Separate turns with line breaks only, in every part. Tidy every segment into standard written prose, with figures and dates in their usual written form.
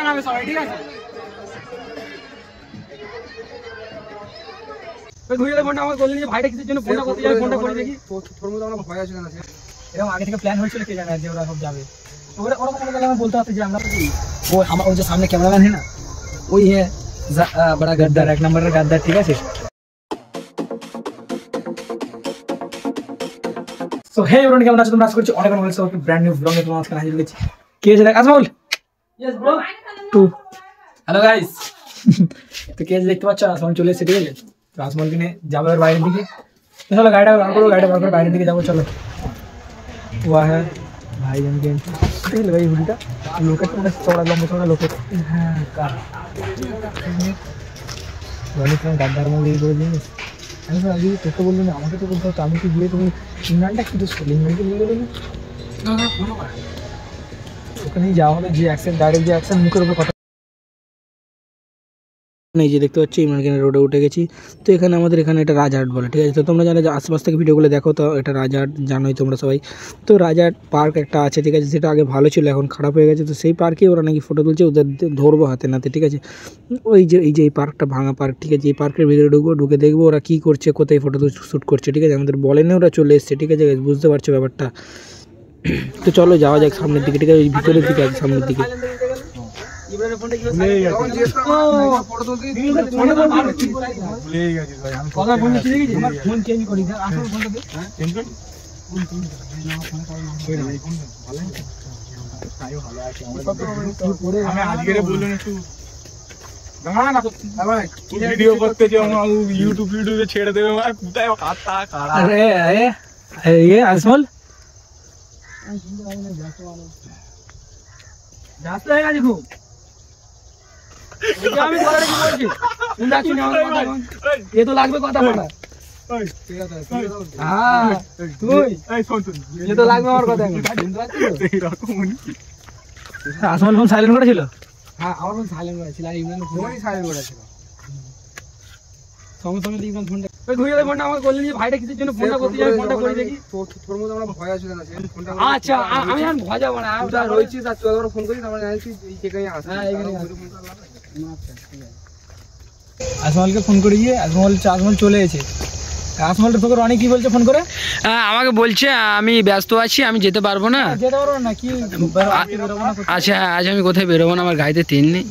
জানাবে সবাই, ঠিক আছে? ফোনটা আমাকে বললেন যে ভাইটা কিসের জন্য ফোনটা করতে যাবে, ফোনটা করে দেখি। তোর মধ্যে আমরা ভয় আছে না, এরকম আগে থেকে প্ল্যান হয়েছিল, কে জানে যে ওরা সব যাবে। ওরা ওরকম আমি বলতে পারছি যে আমরা वो हमारा जो सामने कैमरामैन है ना, वही है बड़ा गद्दार, एक नंबर का गद्दार, ठीक है? सो हे एवरीवन, কেমন আছো তোমরা? আশা করছি অনেক ভালো আছো। ব্র্যান্ড নিউ ব্লগে তোমাদের আজকে হাজির হয়েছি। কে আছে দেখ? আজমল। Yes bro. টু হ্যালো গাইস। তো কে দেখতে পাচ্ছ? আজমল চলে এসেছে, ঠিক আছে? তো আজমলকে নিয়ে যাবো এর বাইরের দিকে। চলো গাড়িটা বার করো, গাড়িটা বার করে বাইরের দিকে যাবো, চলো। ওয়া है भाई जन के तेल भाई हुडीटा लोकेट में चौड़ा लंबा चौड़ा लोकेट हां कार वाली फ्रेंड गद्दार में ये बोल दिए আমি তো আগে তোকে বললি না, আমাকে তো বলতো আমি কি গিয়ে তুমি ইংল্যান্ডটা কি দোষ করলি? ইংল্যান্ডকে বলে দিলি না না ফোন কর, ওখানে যাওয়া হলে যে অ্যাকসেন্ট, ডাইরেক্ট যে অ্যাকসেন্ট মুখের উপর কথা। এই যে দেখতে পাচ্ছি ইমরান খানের রোডে উঠে গেছি। তো এখানে আমাদের এখানে এটা রাজহাট বলে, ঠিক আছে? তো তোমরা জানো যে আশপাশ থেকে ভিডিওগুলো দেখো, তো এটা রাজহাট জানোই তোমরা সবাই। তো রাজহাট পার্ক একটা আছে, ঠিক আছে? সেটা আগে ভালো ছিল, এখন খারাপ হয়ে গেছে। তো সেই পার্কে ওরা নাকি ফটো তুলছে, ওদের ধরবো হাতে নাতে, ঠিক আছে? ওই যে এই পার্কটা ভাঙা পার্ক, ঠিক আছে? এই পার্কের ভিতরে ঢুকবো, ঢুকে দেখবো ওরা কী করছে, কোথায় ফটো শ্যুট করছে, ঠিক আছে? আমাদের বলেনি, ওরা চলে এসছে, ঠিক আছে? বুঝতে পারছো ব্যাপারটা? তো চলো যাওয়া যাক সামনের দিকে, ঠিক আছে? ওই ভিতরের দিকে আছে, সামনের দিকে।
ভিডিও করতে ইউটিউবে ছেড়ে দেবে, কোথায়
আজমল ব্যস্ত হয়ে গেছি খুব। আমি এ তো লাগবে কথা বলা, তো লাগবে আমার কথা। আজমল ফোন সাইলেন্ট করেছিল? হ্যাঁ আমার ফোন সাইলেন্ট করেছিল, আর ইমরান ফোনই সাইলেন্ট করেছিল। সঙ্গে সঙ্গে ইমরান ফোনটা ফোনটা আমাকে বললেন যে ভাইটা কিসের জন্য ফোনটা করতে যাবে, ফোনটা করে দেখি। তোর মধ্যে আমরা ভয় আছে না? আচ্ছা আমি আর ভয় যাবো না, আমি রয়েছি, তার ফোন করি, আমরা জানছি এই আসে। হ্যাঁ এখানে আজমলকে ফোন করে গিয়ে আজমল চলে এসেছে। আজমলটা তোকে অনেক কি বলছে ফোন করে?
আমাকে বলছে আমি ব্যস্ত আছি, আমি যেতে পারবো না।
যেতে পারবো না কি?
আচ্ছা আজ আমি কোথায় বেরোবো না, আমার গাড়িতে তেল নেই।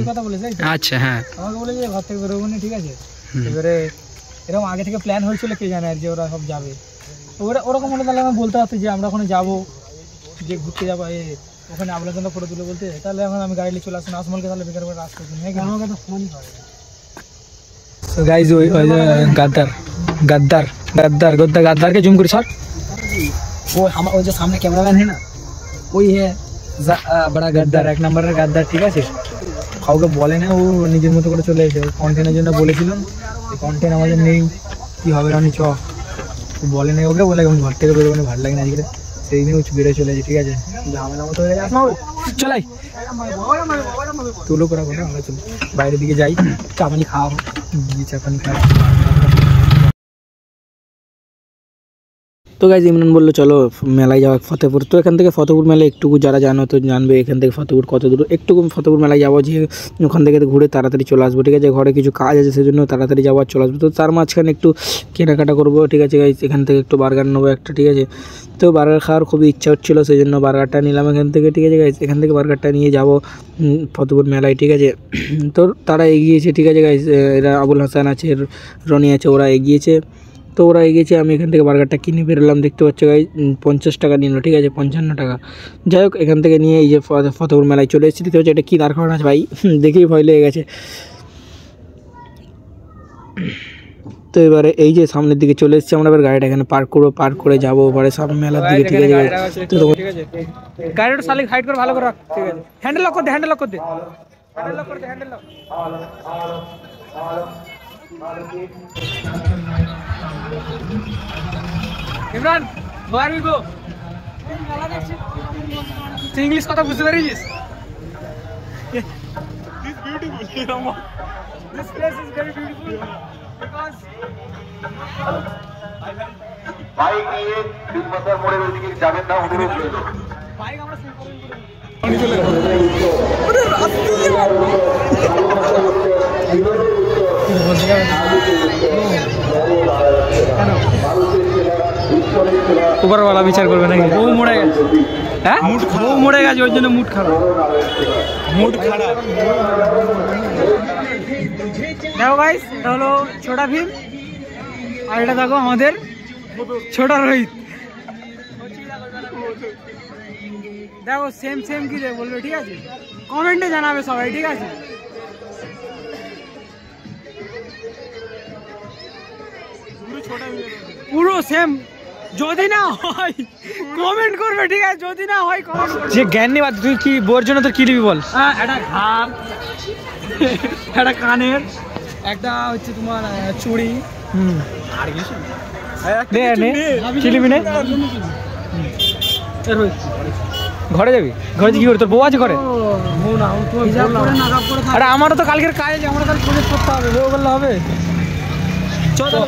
কথা বলেছে?
আচ্ছা হ্যাঁ,
আমাকে বলে যে ঘর থেকে বেরোবো না, ঠিক আছে? এবারে এরকম আগে থেকে প্ল্যান হয়েছিল, কে জানে যে ওরা সব যাবে। ওরা ওরকম হলে তাহলে আমি বলতে পারছি যে আমরা ওখানে যাবো, যে ঘুরতে যাবো, ওখানে আপনার জন্য ফটো তুলে বলতে, তাহলে এখন আমি গাড়ি নিয়ে চলে আসুন। আজমলকে তাহলে বেকার করে রাস্তা দিন, আমাকে তো ফোনই করে। তো গাইজ ওই गद्दार के जूम करी सर, वो हमारा जो सामने कैमरामैन है ना, वही है बड़ा गद्दार, एक नंबर का गद्दार, ठीक है? কাউকে বলে না, ও নিজের মতো করে চলে এসেছে। কন্টেন্টের জন্য বলেছিলাম, কন্টেন্ট আমাদের নেই, কি হবে রানি চ বলে নেই, ওকে বলে ঘর থেকে বেরোবো না, ভালো লাগে না আজকে, সেই দিন বেরো চলে যায়, ঠিক আছে? ঝামেলা মতো হয়ে গেছে। চলাই তুলো করা কথা, আমরা চলো বাইরের দিকে যাই, চা পানি খাওয়া, গিয়ে চা পানি খাওয়া।
তো গাইজ ইমরান বললো চলো মেলায় যাওয়া ফতেপুর। তো এখান থেকে ফতেপুর মেলা একটুকু যারা জানো তো জানবে, এখান থেকে ফতেপুর কত দূর। একটুকু ফতেপুর মেলায় যাবো, যে ওখান থেকে ঘুরে তাড়াতাড়ি চলে আসবো, ঠিক আছে? ঘরে কিছু কাজ আছে, সেজন্য তাড়াতাড়ি যাবো আর চলে আসবো। তো তার মাঝখানে একটু কেনাকাটা করবো, ঠিক আছে গাইজ? এখান থেকে একটু বার্গার নেবো একটা, ঠিক আছে? তো বার্গার খাওয়ার খুবই ইচ্ছা হচ্ছিলো, সেই জন্য বার্গারটা নিলাম এখান থেকে, ঠিক আছে গাইজ? এখান থেকে বার্গারটা নিয়ে যাবো ফতেপুর মেলায়, ঠিক আছে? তো তারা এগিয়েছে, ঠিক আছে গাইজ? এরা আবুল হাসান আছে, রনি আছে, ওরা এগিয়েছে। তো ওরা এগিয়েছে, আমি এখান থেকে বার্গারটা কিনে বেরোলাম, দেখতে পাচ্ছ গাইজ 50 টাকা নিল, ঠিক আছে? 55 টাকা। যাই হোক এখান থেকে নিয়ে এই যে ফতেপুর মেলায় চলে এসেছি। দেখতে পাচ্ছি এটা কী দাঁড় করানো আছে ভাই, দেখেই ভয় লেগে গেছে। তো এবারে এই যে সামনের দিকে চলে এসেছি আমরা, এবার গাড়িটা এখানে পার্ক করবো, পার্ক করে যাবো এবারে সামনে মেলার দিকে, ঠিক আছে? তো
গাড়িটা সালি হাইট করে ভালো করে রাখ, ঠিক আছে? হ্যান্ডেল লক করতে, হ্যান্ডেল লক করতে, হ্যান্ডেল লক করতে, handle lock. Imran where we go? English কথা বুঝতে পারিস? This beautiful, this place is very beautiful because
bike নিয়ে বিজমাতার মোড়ের ওইদিকে যাবেন না, অনুরোধ রইল।
বাইক আমরা সেভ করব।
উপরওয়ালা বিচার করবে নাকি? বউ মরে গেছে, হ্যাঁ বউ মরে গেছে ওই জন্য মুড খারাপ। দেখো গাইস, এটা হলো ছোটা ভীম আর এটা দেখো আমাদের ছোটা রোহিত। দেখো সেম সেম কি বলবে, ঠিক আছে? কমেন্টে জানাবে সবাই, ঠিক আছে? পুরো সেম, যদি না হয় কমেন্ট করবে, ঠিক আছে? যদি না হয় কমেন্ট করবে। যে জ্ঞান নেই, তুই কি বোর জন্য তোর কি নিবি বল? হ্যাঁ, একটা ঘাম, একটা কানের, একটা হচ্ছে তোমার চুড়ি, আর কিছু কি নিবি? নে ঘরে যাবি? ঘরে কি করে? তোর বউ আছে ঘরে? আরে আমারও তো কালকের কাজ আছে, আমার কাল প্রজেক্ট করতে হবে, বউ বললে হবে? চলো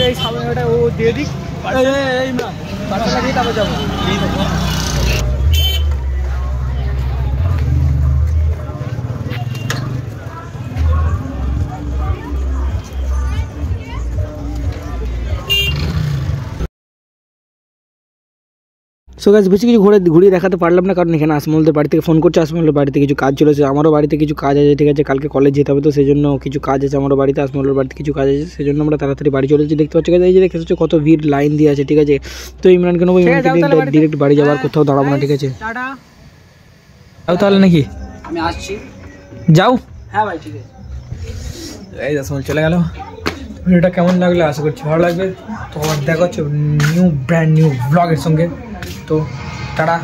এই সামনে ওটা ও দিয়ে দিক, এই বাচ্চাটা দিয়ে তারপর যাবো। সো গাইস বেশি কিছু ঘুরিয়ে দেখাতে পারলাম না, কারণ এখানে আসমলদের বাড়ি থেকে ফোন করছে, আসমলের বাড়িতে কিছু কাজ চলেছে, আমারও বাড়িতে কিছু কাজ আছে, ঠিক আছে? কালকে কলেজ যেতে হবে, তো সেই জন্য কিছু কাজ আছে আমারও বাড়িতে, আসমলের বাড়িতে কিছু কাজ আছে, সেই জন্য আমরা তাড়াতাড়ি বাড়ি চলেছি। দেখতে পাচ্ছি এই যে দেখতে পাচ্ছি কত ভিড় লাইন দিয়ে আছে, ঠিক আছে? তো ইমরানকে নেবো, ইমরানকে ডিরেক্ট বাড়ি যাওয়ার, কোথাও দাঁড়াবো না, ঠিক আছে? যাও তাহলে নাকি?
আমি আসছি।
যাও।
হ্যাঁ ভাই, ঠিক আছে।
এই আসমল চলে গেল। ভিডিওটা কেমন লাগলো আশা করছি ভালো লাগবে। তো আবার দেখা হচ্ছে ব্র্যান্ড নিউ ব্লগের সঙ্গে। তো টাটা।